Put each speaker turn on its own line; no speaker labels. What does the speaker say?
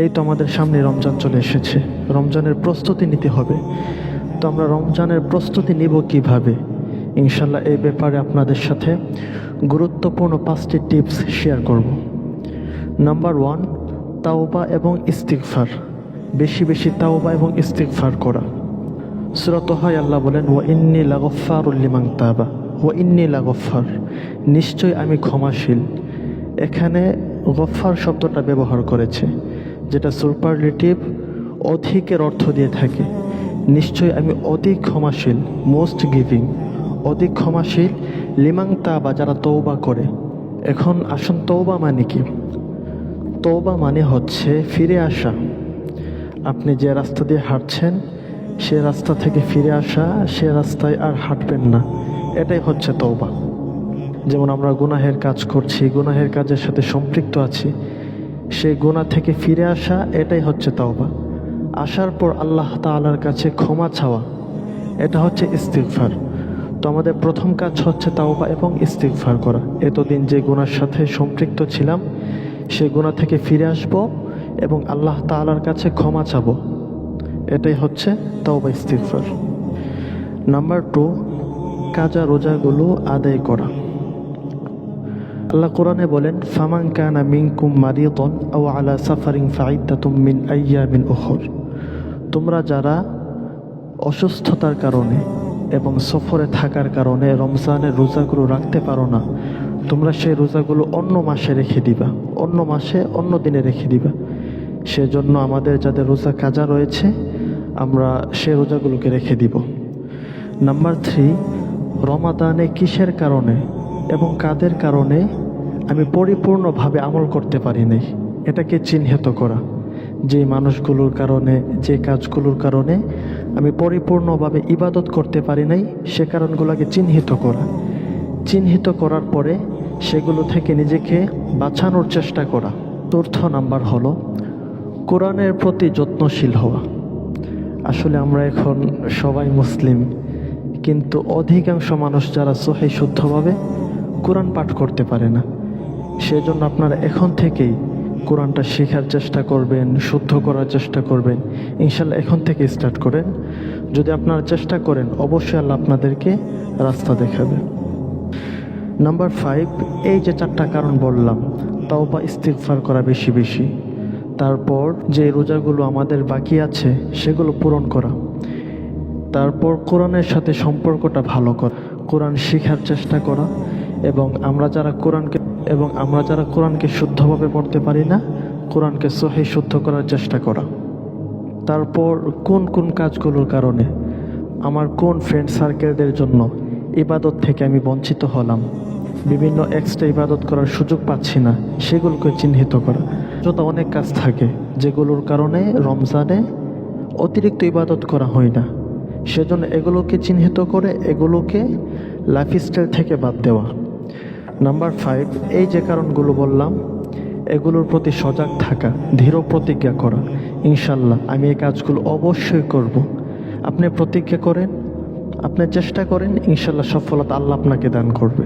এই তো আমাদের সামনে রমজান চলে এসেছে, রমজানের প্রস্তুতি নিতে হবে। তো আমরা রমজানের প্রস্তুতি নিব কিভাবে? ইনশাল্লাহ এই ব্যাপারে আপনাদের সাথে গুরুত্বপূর্ণ 5টি টিপস শেয়ার করব। নাম্বার 1, তাওবা এবং ইস্তিগফার। বেশি বেশি তাওবা এবং ইস্তিগফার করা। সূরা তাহায় আল্লাহ বলেন, ওয়া ইন্নী লাগাফফারুল লিমান তাবা, ওয়া ইন্নী লাগাফফার, নিশ্চয় আমি ক্ষমাশীল। এখানে গফফার শব্দটা ব্যবহার করেছে, যেটা সুপারলেটিভ, অধিকের অর্থ দিয়ে থাকে। নিশ্চয় আমি অধিক ক্ষমাশীল, মোস্ট গিভিং, অধিক ক্ষমাশীল লিমান তাবা, যারা তওবা করে। এখন আসুন, তওবা মানে কি? তওবা মানে হচ্ছে ফিরে আসা। আপনি যে রাস্তা দিয়ে হাঁটছেন, সে রাস্তা থেকে ফিরে আসা, সে রাস্তায় আর হাঁটবেন না, এটাই হচ্ছে তওবা। যেমন আমরা গুনাহের কাজ করছি, গুনাহের কাজের সাথে সম্পৃক্ত আছি, সেই গুনাহ থেকে ফিরে আসা, এটাই হচ্ছে তওবা। আসার পর আল্লাহ তাআলার কাছে ক্ষমা চাওয়া, এটা হচ্ছে ইস্তিগফার। তো আমাদের প্রথম কাজ হচ্ছে তাওবা এবং ইস্তিগফার করা। এতদিন যে গুনার সাথে সম্পৃক্ত ছিলাম, সেই গুনাহ থেকে ফিরে আসব এবং আল্লাহ তাআলার কাছে ক্ষমা চাব, এটাই হচ্ছে তাওবা ইস্তিগফার। নাম্বার 2, কাজা রোজাগুলো আদায় করা। আল্লাহ কোরআনে বলেন, ফামান কানা মিনকুম মারিদান আও আলা সাফারিন ফাইদ্দাতুম মিন আইয়ামিন উখর। তোমরা যারা অসুস্থতার কারণে এবং সফরে থাকার কারণে রমজানের রোজাগুলো রাখতে পারো না, তোমরা সেই রোজাগুলো অন্য মাসে রেখে দিবা, অন্য মাসে অন্য দিনে রেখে দিবা। সেজন্য আমাদের যাদের রোজা কাজা রয়েছে, আমরা সে রোজাগুলোকে রেখে দিব। নাম্বার 3, রমাদানে কিসের কারণে এবং কাদের কারণে আমি পরিপূর্ণভাবে আমল করতে পারি নাই, এটাকে চিহ্নিত করা। যে মানুষগুলোর কারণে, যে কাজগুলোর কারণে আমি পরিপূর্ণভাবে ইবাদত করতে পারি নাই, সে কারণগুলোকে চিহ্নিত করা। চিহ্নিত করার পরে সেগুলো থেকে নিজেকে বাঁচানোর চেষ্টা করা। 4th নাম্বার হলো কোরআনের প্রতি যত্নশীল হওয়া। আসলে আমরা এখন সবাই মুসলিম, কিন্তু অধিকাংশ মানুষ যারা সহিহ শুদ্ধভাবে কোরআন পাঠ করতে পারে না। সেজন্য আপনারা এখন থেকেই কোরআনটা শেখার চেষ্টা করবেন, শুদ্ধ করার চেষ্টা করবেন। ইনশাল্লাহ এখন থেকে স্টার্ট করেন। যদি আপনারা চেষ্টা করেন, অবশ্যই আল্লাহ আপনাদেরকে রাস্তা দেখাবে। নাম্বার 5, এই যে 4টা কারণ বললাম, তাওবা ইস্তিগফার করা বেশি বেশি। তারপর যে রোজাগুলো আমাদের বাকি আছে সেগুলো পূরণ করা। তারপর কোরআনের সাথে সম্পর্কটা ভালো করা, কোরআন শেখার চেষ্টা করা, এবং আমরা যারা কোরআনকে শুদ্ধভাবে পড়তে পারি না, কোরআনকে সহিহ শুদ্ধ করার চেষ্টা করা। তারপর কোন কোন কাজগুলোর কারণে, আমার কোন ফ্রেন্ড সার্কেলদের জন্য ইবাদত থেকে আমি বঞ্চিত হলাম, বিভিন্ন এক্সট্রা ইবাদত করার সুযোগ পাচ্ছি না, সেগুলোকে চিহ্নিত করা। যত অনেক কাজ থাকে যেগুলোর কারণে রমজানে অতিরিক্ত ইবাদত করা হয় না, সেজন্য এগুলোকে চিহ্নিত করে এগুলোকে লাইফস্টাইল থেকে বাদ দেওয়া। নাম্বার 5, এই যে কারণগুলো বললাম, এগুলোর প্রতি সজাগ থাকা, দৃঢ় প্রতিজ্ঞা করা, ইনশাল্লাহ আমি এই কাজগুলো অবশ্যই করব। আপনি প্রতিজ্ঞা করেন, আপনি চেষ্টা করেন, ইনশাল্লাহ সফলতা আল্লাহ আপনাকে দান করবে।